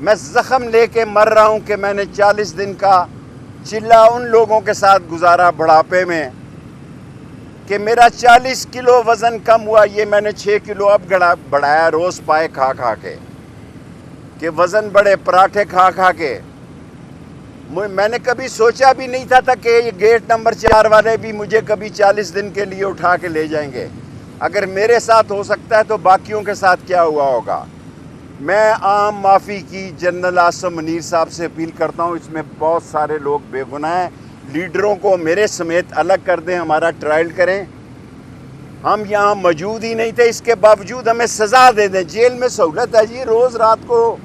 میں زخم لے کے مر رہا ہوں کہ میں نے 40 دن کا چلا ان لوگوں کے ساتھ گزارا بڑھاپے میں کہ میرا 40 کلو وزن کم ہوا. یہ میں نے 6 کلو اب بڑھایا روز پائے کھا کھا کے کہ وزن بڑھے, پراٹھے کھا کھا کے. میں نے کبھی سوچا بھی نہیں تھا کہ یہ گیٹ نمبر 4 والے بھی مجھے کبھی 40 دن کے لیے اٹھا کے لے جائیں گے. اگر میرے ساتھ ہو سکتا ہے تو باقیوں کے ساتھ کیا ہوا ہوگا. میں عام معافی کی جنرل عاصم منیر صاحب سے اپیل کرتا ہوں. اس میں بہت سارے لوگ بے گناہ ہیں. لیڈروں کو میرے سمیت الگ کر دیں, ہمارا ٹرائل کریں. ہم یہاں موجود ہی نہیں تھے, اس کے باوجود ہمیں سزا دے دیں. جیل میں سہولت ہے جی, روز رات کو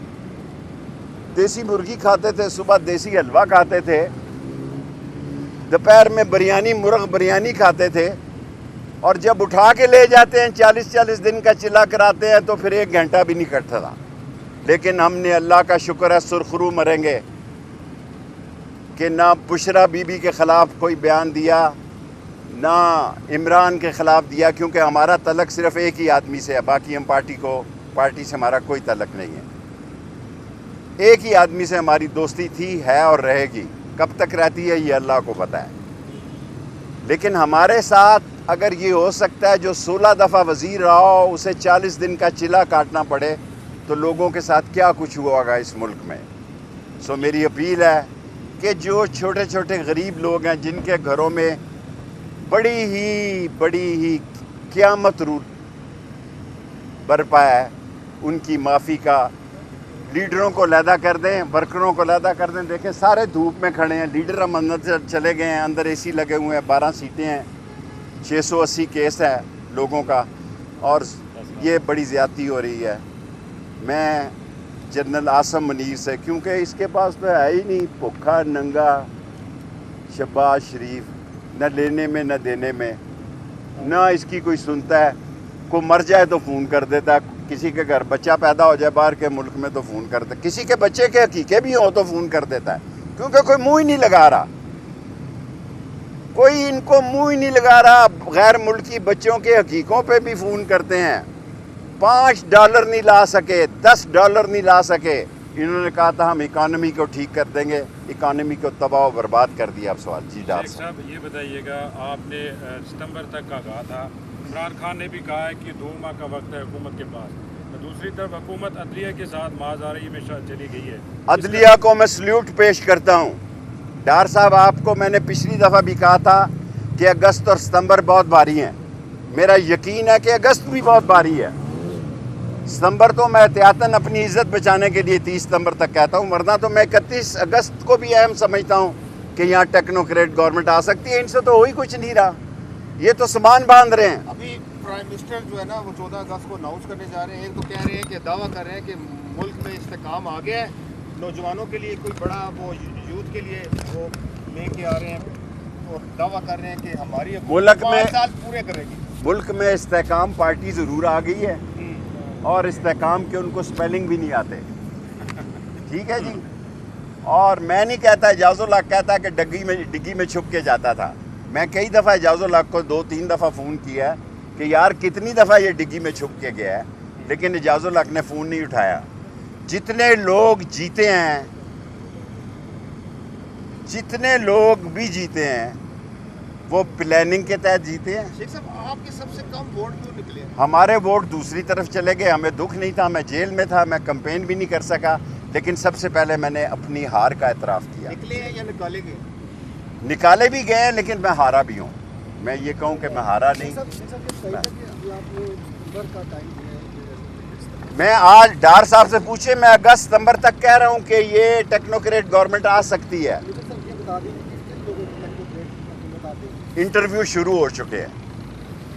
دیسی مرغی کھاتے تھے, صبح دیسی حلوہ کھاتے تھے, دوپہر میں بریانی مرغ بریانی کھاتے تھے, اور جب اٹھا کے لے جاتے ہیں 40 دن کا چلا کراتے ہیں تو پھر 1 گھنٹہ بھی نہیں کٹتا تھا. لیکن ہم نے اللہ کا شکر ہے سرخرو مریں گے کہ نہ بشرا بی بی کے خلاف کوئی بیان دیا, نہ عمران کے خلاف دیا, کیونکہ ہمارا تعلق صرف ایک ہی آدمی سے ہے. باقی ہم پارٹی سے ہمارا کوئی تعلق نہیں ہے. ایک ہی آدمی سے ہماری دوستی تھی, ہے اور رہے گی. کب تک رہتی ہے یہ اللہ کو پتہ ہے. لیکن ہمارے ساتھ اگر یہ ہو سکتا ہے جو 16 دفعہ وزیر رہا ہو اسے 40 دن کا چلا کاٹنا پڑے, تو لوگوں کے ساتھ کیا کچھ ہوا ہوگا اس ملک میں. سو میری اپیل ہے کہ جو چھوٹے چھوٹے غریب لوگ ہیں جن کے گھروں میں بڑی ہی قیامت رو برپا ہے, ان کی معافی کا لیڈروں کو علیحدہ کر دیں, ورکروں کو علیحدہ کر دیں. دیکھیں سارے دھوپ میں کھڑے ہیں, لیڈر ہم اندر چلے گئے ہیں, اندر AC لگے ہوئے ہیں, 12 سیٹیں ہیں, 680 کیس ہے لوگوں کا, اور یہ بڑی زیادتی ہو رہی ہے. میں جنرل عاصم منیر سے, کیونکہ اس کے پاس تو ہے ہی نہیں, بھوکھا ننگا شہباز شریف, نہ لینے میں نہ دینے میں, نہ اس کی کوئی سنتا ہے. کو مر جائے تو فون کر دیتا ہے, کسی کے گھر بچہ پیدا ہو جائے باہر کے ملک میں تو فون کر دیتا ہے, کسی کے بچے کے حقیقے بھی ہوں تو فون کر دیتا ہے, کیونکہ کوئی منہ ہی نہیں لگا رہا, کوئی ان کو منہ ہی نہیں لگا رہا. غیر ملکی بچوں کے حقیقوں پہ بھی فون کرتے ہیں. $5 نہیں لا سکے, $10 نہیں لا سکے. انہوں نے کہا تھا ہم اکانومی کو ٹھیک کر دیں گے, اکانومی کو تباہ و برباد کر دیا. اب سوال جی ڈار صاحب یہ بتائیے گا, آپ نے ستمبر تک کا کہا تھا, عمران خان نے بھی کہا ہے کہ 2 ماہ کا وقت ہے حکومت کے پاس. دوسری طرف حکومت عدلیہ کے ساتھ مازاری میں چلی گئی ہے. عدلیہ کو میں سلیوٹ پیش کرتا ہوں. ڈار صاحب آپ کو میں نے پچھلی دفعہ بھی کہا تھا کہ اگست اور ستمبر بہت بھاری ہیں. میرا یقین ہے کہ اگست بھی بہت بھاری ہے. ستمبر تو میں احتیاطاً اپنی عزت بچانے کے لیے 30 ستمبر تک کہتا ہوں, ورنہ تو میں 31 اگست کو بھی اہم سمجھتا ہوں کہ یہاں ٹیکنوکریٹ گورنمنٹ آ سکتی ہے. ان سے تو ہو ہی کچھ نہیں رہا, یہ تو سامان باندھ رہے ہیں. ابھی پرائم منسٹر جو ہے نا وہ 14 اگست کو اناؤنس کرنے جا رہے ہیں. ایک تو کہہ رہے ہیں کہ دعویٰ کر رہے ہیں کہ ملک میں استحکام آ گیا ہے, نوجوانوں کے لیے کوئی بڑا وہ یوتھ کے لیے وہ لے کے آ رہے ہیں, اور دعویٰ کر رہے ہیں کہ ہماری ملک میں 5 سال پورے کرے گی. ملک میں استحکام پارٹی ضرور آ گئی ہے, اور استحکام کے ان کو سپیلنگ بھی نہیں آتے. ٹھیک ہے جی. اور میں نہیں کہتا, اعجاز الحق کہتا کہ ڈگی میں چھپ کے جاتا تھا. میں کئی دفعہ اعجاز الحق کو 2-3 دفعہ فون کیا ہے کہ یار کتنی دفعہ یہ ڈگی میں چھپ کے گیا ہے, لیکن اعجاز الحق نے فون نہیں اٹھایا. جتنے لوگ جیتے ہیں, جتنے لوگ بھی جیتے ہیں وہ پلاننگ کے تحت جیتے ہیں. شیخ صاحب آپ کے سب سے کم ووٹ کیوں نکلے؟ ہمارے ووٹ دوسری طرف چلے گئے. ہمیں دکھ نہیں تھا, میں جیل میں تھا, میں کمپین بھی نہیں کر سکا, لیکن سب سے پہلے میں نے اپنی ہار کا اعتراف کیا. نکلے ہیں یا نکالے گئے؟ نکالے بھی گئے ہیں, لیکن میں ہارا بھی ہوں. میں یہ کہوں کہ میں ہارا نہیں. میں آج ڈار صاحب سے پوچھے, میں اگست ستمبر تک کہہ رہا ہوں کہ یہ ٹیکنوکریٹ گورنمنٹ آ سکتی ہے. انٹرویو شروع ہو چکے ہیں.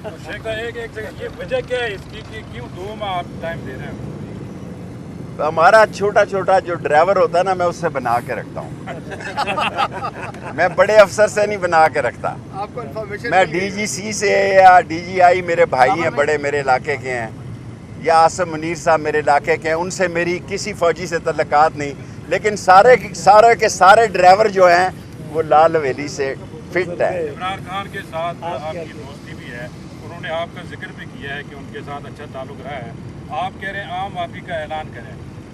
یہ وجہ کیا ہے اس کی کہ کیوں 2 ماہ آپ ٹائم دے رہے ہیں؟ ہمارا چھوٹا جو ڈرائیور ہوتا ہے نا, میں اس سے بنا کے رکھتا ہوں. میں بڑے افسر سے نہیں بنا کے رکھتا. آپ کو انفارمیشن میں DGC سے یا DGI میرے بھائی ہیں, بڑے میرے علاقے کے ہیں, یا عاصم منیر صاحب میرے علاقے کے ہیں, ان سے میری کسی فوجی سے تعلقات نہیں. لیکن سارے کے سارے ڈرائیور جو ہیں وہ لال حویلی سے فٹ ہے. عمران خان کے ساتھ آپ کی دوستی بھی ہے, انہوں نے آپ کا ذکر بھی کیا ہے کہ ان کے ساتھ اچھا تعلق رہا ہے. آپ کہہ رہے ہیں عام معافی کا اعلان کریں,